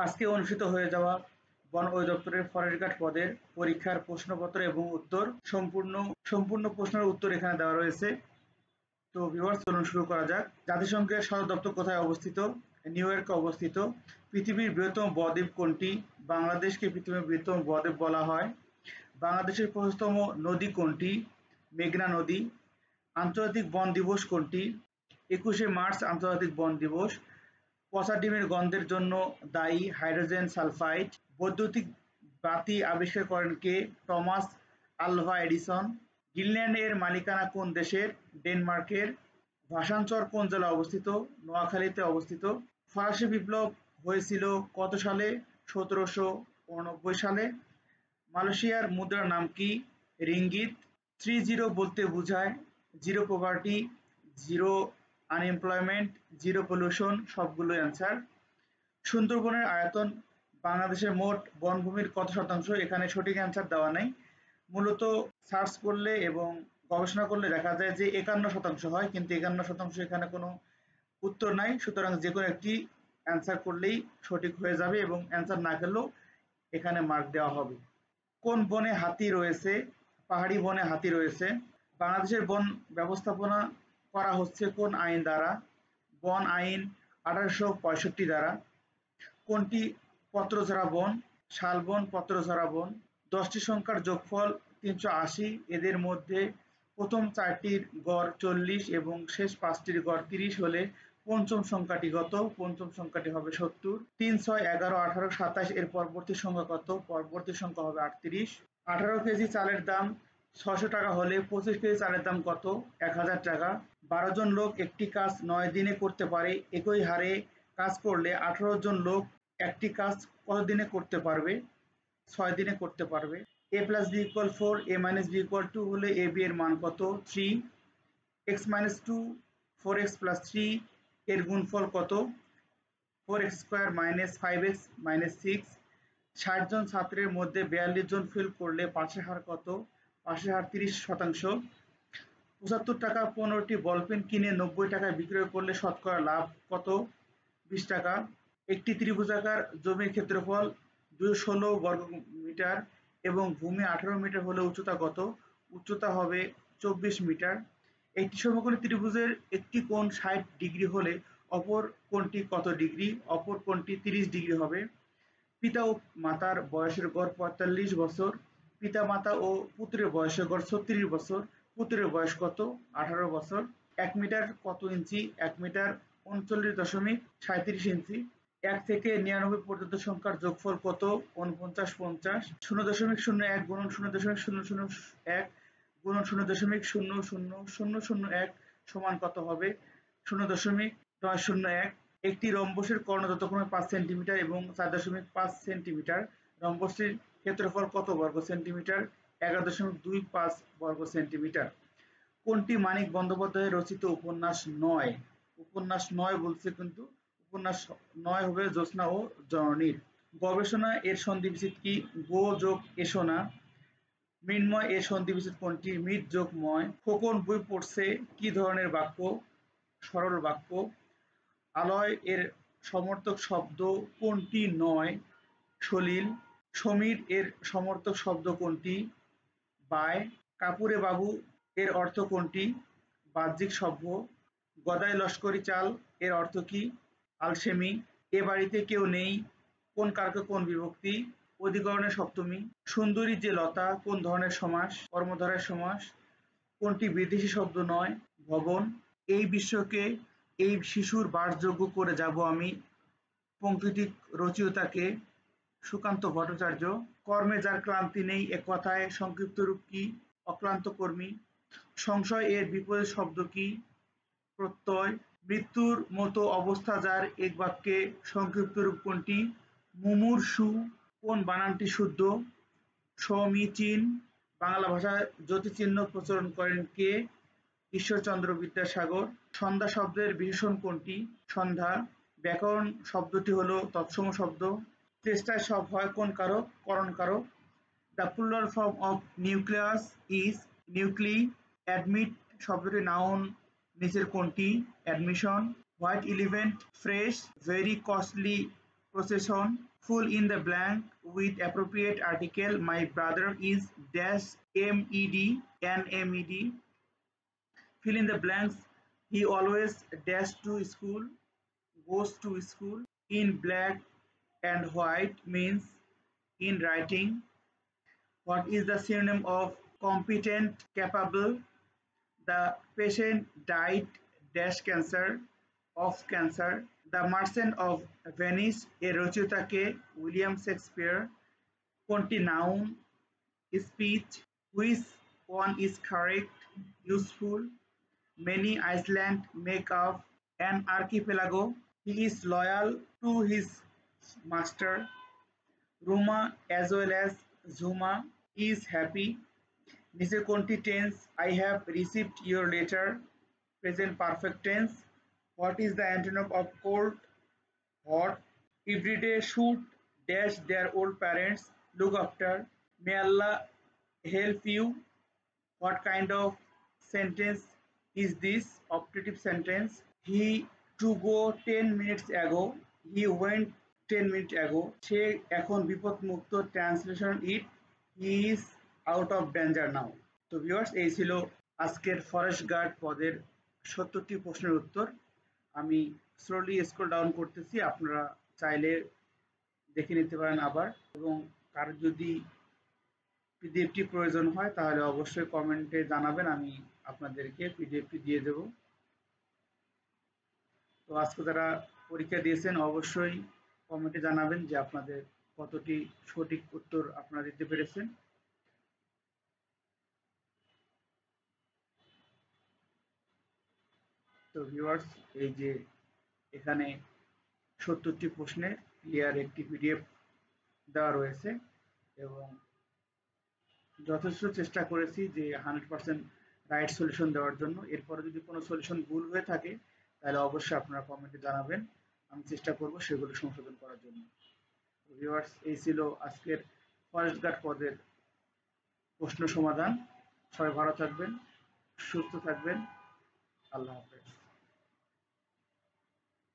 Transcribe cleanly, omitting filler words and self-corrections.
আজকে অনুষ্ঠিত হয়ে যাওয়া বন অধিদপ্তরের ফরেস্ট গার্ড পদের পরীক্ষার প্রশ্নপত্র এবং উত্তর সম্পূর্ণ প্রশ্নের উত্তর এখানে দেওয়া রয়েছে। তো ভিউয়ার্স, চলুন শুরু করা যাক। জাতিসংঘের সদর দপ্তর কোথায় অবস্থিত? নিউ ইয়র্কে অবস্থিত। পৃথিবীর বৃহত্তম বদ্বীপ কোনটি? বাংলাদেশকে পৃথিবীর বৃহত্তম বদ্বীপ বলা হয়। বাংলাদেশের প্রশস্ততম নদী কোনটি? মেঘনা নদী। আন্তর্জাতিক বন দিবস কোনটি? 21শে মার্চ আন্তর্জাতিক বন দিবস। পচা ডিমের গন্ধের জন্য দায়ী হাইড্রোজেন সালফাইড। বৈদ্যুতিক বাতি আবিষ্কার করেন কে? Thomas Alva Edison. গ্রিনল্যান্ড এর মালিকানা কোন দেশের? ডেনমার্কের। ভাষাণচর কোন জেলায় অবস্থিত? নোয়াখালীতে অবস্থিত। ফরাসি বিপ্লব হয়েছিল কত সালে? 1789 সালে। মালয়েশিয়ার মুদ্রার নাম কি? রিঙ্গিত। 3-0 বলতে বোঝায় zero poverty, zero unemployment, zero pollution, সবগুলো অ্যান্সার। সুন্দরবনের আয়তন বাংলাদেশের মোট বনভূমির কত শতাংশ? এখানে সঠিক অ্যান্সার দেওয়া নেই। মূলত সার্চ করলে এবং গবেষণা করলে দেখা যায় যে 51% হয়, কিন্তু 51% এখানে কোনো উত্তর নাই। সুতরাং যে কোনো একটি অ্যান্সার করলেই সঠিক হয়ে যাবে এবং অ্যান্সার না করলেও এখানে মার্ক দেওয়া হবে। কোন বনে হাতি রয়েছে? পাহাড়ি বনে হাতি রয়েছে। বাংলাদেশের বন ব্যবস্থাপনা করা হচ্ছে কোন আইন দ্বারা? বন আইন 1865 দ্বারা। কোনটি পত্রঝরা বন? শালবন, পত্রঝরা বন। 10টি সংখ্যার যোগফল 380। এদের মধ্যে প্রথম 4টির গড় 40 এবং শেষ 5টির গড় 30 হলে পঞ্চম সংখ্যাটি কত? পঞ্চম সংখ্যাটি হবে 70। 3, 6, 11, 18, 27 এর পরবর্তী সংখ্যা কত? পরবর্তী সংখ্যা হবে 38। 18 কেজি চালের দাম 600 টাকা হলে 25 কেজি চালের দাম কত? 1000 টাকা। 12 জন লোক একটি কাজ 9 দিনে করতে পারে। একই হারে কাজ করলে 18 জন লোক একটি কাজ কত দিনে করতে পারবে? 6 দিনে করতে পারবে। a + b = 4, a - b = 2 হলে ab এর মান কত? 3। x - 2 4x + 3 এর গুণফল কত? 4x² - 5x - 6। 60 জন ছাত্রের মধ্যে 42 জন ফেল করলে পাশের হার কত? পাশের হার 30%। 75 টাকা 15টি বলপেন কিনে 90 টাকায় বিক্রয় করলে শতকরা লাভ কত? 20 টাকা। একটি ত্রিভুজাকার জমির ক্ষেত্রফল 216 বর্গমিটার এবং ভূমি 18 মিটার হলে উচ্চতা কত? উচ্চতা হবে 24 মিটার। একটি সমকোণী ত্রিভুজের একটি কোণ 60 ডিগ্রি হলে অপর কোণটি কত ডিগ্রি? অপর কোণটি 30 ডিগ্রি হবে। পিতা ও মাতার বয়সের গড় 45 বছর। পিতা-মাতা ও পুত্রের বয়সের গড় 36 বছর। পুত্রের বয়স কত? 18 বছর। 1 মিটার কত ইঞ্চি? 1 মিটার 39.37 ইঞ্চি। 1 থেকে 99 পর্যন্ত সংখ্যার যোগফল কত? 49, 50। 0.01 গুণন 0.001 গুণন 0.00001 সমান কত হবে? 0.901। একটি রম্বসের কর্ণ যথাক্রমে 5 সেন্টিমিটার এবং 4.5 সেন্টিমিটার। রম্বসটির ক্ষেত্রফল কত বর্গ সেন্টিমিটার? 11.25 বর্গ সেন্টিমিটার। কোনটি মানিক বন্দ্যোপাধ্যায়ের রচিত উপন্যাস নয়? উপন্যাস নয় বলছে, কিন্তু উপন্যাস নয় হবে জ্যোৎস্না ও জননীর। গবেষণা এর সন্ধিবিচ্ছেদ কি? গো যোগ এসো না। মৃন্ময় এর সন্ধিবিচ্ছেদ কোনটি? মৃৎ যোগ ময়। খোকন বই পড়ছে কি ধরনের বাক্য? সরল বাক্য। আলয় এর সমর্থক শব্দ কোনটি নয়? সলিল। সমীর এর সমর্থক শব্দ কোনটি? বায়। কাপুরে বাবু এর অর্থ কোনটি? বাহ্যিক সভ্য। গদাই লস্করি চাল এর অর্থ কি? আলসেমি। এ বাড়িতে কেউ নেই কোন কারকে কোন বিভক্তি? অধিকরণের সপ্তমী। সুন্দরী যে লতা কোন ধরনের সমাস? কর্মধারয় সমাস। কোনটি বিদেশি শব্দ নয়? ভবন। এই বিশ্বকে এই শিশুর বাসযোগ্য করে যাব আমি। পঙ্ক্তিটি রচয়িতা কে? সুকান্ত ভট্টাচার্য। কর্মে যার ক্লান্তি নেই এ কথায় সংক্ষিপ্ত রূপ কি? অক্লান্ত কর্মী। সংশয় এর বিপরীত শব্দ কি? প্রত্যয়। মৃত্যুর মতো অবস্থা যার এক বাক্যে সংক্ষিপ্ত রূপ কোনটি? মুমূর্ষু। কোন বানানটি শুদ্ধ? সমীচীন। বাংলা ভাষায় যতিচিহ্ন প্রচলন করেন কে? ঈশ্বরচন্দ্র বিদ্যাসাগর। সন্ধ্যা শব্দের বিশেষণ কোনটি? সন্ধ্যা। ব্যাকরণ শব্দটি হলো তৎসম শব্দ। চেষ্টায় সব হয় কোন কারক? করণ কারক। The plural form of nucleus is nuclei. Admit শব্দটি নাউন নিচের কোনটি? Admission. White elephant fresh very costly procession. Fill in the blank with appropriate article. My brother is dash MED. Fill in the blanks. He always dash to school, goes to school. In black and white means in writing. What is the synonym of competent, capable? The patient died dash cancer of cancer. The Merchant of Venice এর রচয়িতা কে? William Shakespeare. কোনটি noun? Speech. Which one is correct? Useful. Many islands make up an archipelago. He is loyal to his master. Ruma as well as Zuma is happy. নিচে কোনটি tense? I have received your letter. Present perfect tense. What is the antonym of cold? Hot. Every day should dash their old parents look after. May Allah help you. What kind of sentence is this? Optative sentence. He to go 10 minutes ago. He went 10 minutes ago. সে এখন বিপদমুক্ত। Translation it he is out of danger now. তো viewers, এই ছিল আজকের forest guard পদের 70টি প্রশ্নের উত্তর। আমি স্লোলি স্ক্রল ডাউন করতেছি, আপনারা চাইলে দেখে নিতে পারেন আবার, এবং কার যদি পিডিএফটি প্রয়োজন হয় তাহলে অবশ্যই কমেন্টে জানাবেন, আমি আপনাদেরকে পিডিএফটি দিয়ে দেব। তো আজকে যারা পরীক্ষা দিয়েছেন অবশ্যই কমেন্টে জানাবেন যে আপনাদের কতটি সঠিক উত্তর আপনারা দিতে পেরেছেন। তো ভিউয়ার্স, এই যে এখানে 70টি প্রশ্নের ক্লিয়ার একটি পিডিএফ দেওয়া রয়েছে, এবং যথেষ্ট চেষ্টা করেছি যে 100% রাইট সলিউশন দেওয়ার জন্য। এরপরে যদি কোনো সলিউশন ভুল হয়ে থাকে তাহলে অবশ্যই আপনারা কমেন্টে জানাবেন, আমি চেষ্টা করব সেগুলো সংশোধন করার জন্য। ভিউয়ার্স, এই ছিল আজকের ফরেস্ট গার্ড পদের প্রশ্ন সমাধান। সবাই ভালো থাকবেন, সুস্থ থাকবেন। আল্লাহ হাফেজ।